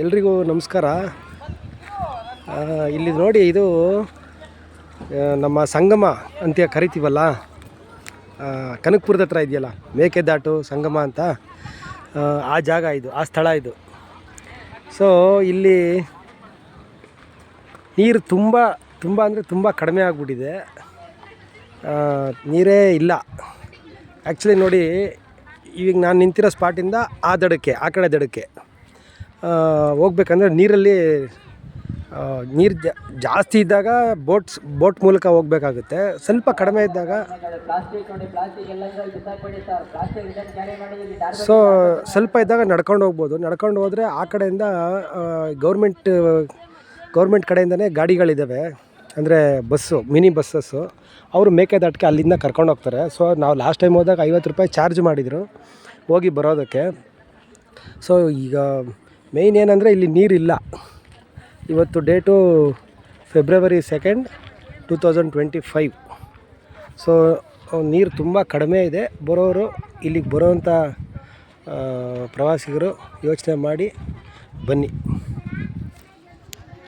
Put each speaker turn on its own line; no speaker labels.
ಎಲ್ರಿಗೂ ನಮಸ್ಕಾರ. ಇಲ್ಲಿ ನೋಡಿ, ಇದು ನಮ್ಮ ಸಂಗಮ ಅಂತ ಕರಿತೀವಲ್ಲ, ಕನಕಪುರದ ಹತ್ರ ಇದೆಯಲ್ಲ, ಮೇಕೆದಾಟು ಸಂಗಮ ಅಂತ, ಆ ಜಾಗ ಇದು, ಆ ಸ್ಥಳ ಇದು. ಸೊ ಇಲ್ಲಿ ನೀರು ತುಂಬ ಅಂದರೆ ತುಂಬ ಕಡಿಮೆ ಆಗಿಬಿಟ್ಟಿದೆ, ನೀರೇ ಇಲ್ಲ. ಆ್ಯಕ್ಚುಲಿ ನೋಡಿ, ಈಗ ನಾನು ನಿಂತಿರೋ ಸ್ಪಾಟಿಂದ ಆ ದಡಕ್ಕೆ, ಆ ಕಡೆ ದಡಕ್ಕೆ ಹೋಗ್ಬೇಕಂದ್ರೆ ನೀರಲ್ಲಿ ನೀರು ಜಾಸ್ತಿ ಇದ್ದಾಗ ಬೋಟ್ ಮೂಲಕ ಹೋಗಬೇಕಾಗುತ್ತೆ. ಸ್ವಲ್ಪ ಕಡಿಮೆ ಇದ್ದಾಗ ಸ್ವಲ್ಪ ಇದ್ದಾಗ ನಡ್ಕೊಂಡು ಹೋಗ್ಬೋದು. ನಡ್ಕೊಂಡು ಹೋದರೆ ಆ ಕಡೆಯಿಂದ ಗೌರ್ಮೆಂಟ್ ಕಡೆಯಿಂದನೇ ಗಾಡಿಗಳಿದ್ದಾವೆ, ಅಂದರೆ ಬಸ್ಸು, ಮಿನಿ ಬಸ್ಸಸ್ಸು. ಅವರು ಮೇಕೆದಾಟಿಗೆ ಅಲ್ಲಿಂದ ಕರ್ಕೊಂಡು ಹೋಗ್ತಾರೆ. ಸೊ ನಾವು ಲಾಸ್ಟ್ ಟೈಮ್ ಹೋದಾಗ 50 ರೂಪಾಯಿ ಚಾರ್ಜ್ ಮಾಡಿದರು ಹೋಗಿ ಬರೋದಕ್ಕೆ. ಸೊ ಈಗ ಮೇಯ್ನ್ ಏನಂದರೆ ಇಲ್ಲಿ ನೀರಿಲ್ಲ. ಇವತ್ತು ಡೇಟು February 2nd, 2025. ಸೊ ನೀರು ತುಂಬ ಕಡಿಮೆ ಇದೆ. ಬರೋರು, ಇಲ್ಲಿಗೆ ಬರೋವಂಥ ಪ್ರವಾಸಿಗರು ಯೋಚನೆ ಮಾಡಿ ಬನ್ನಿ.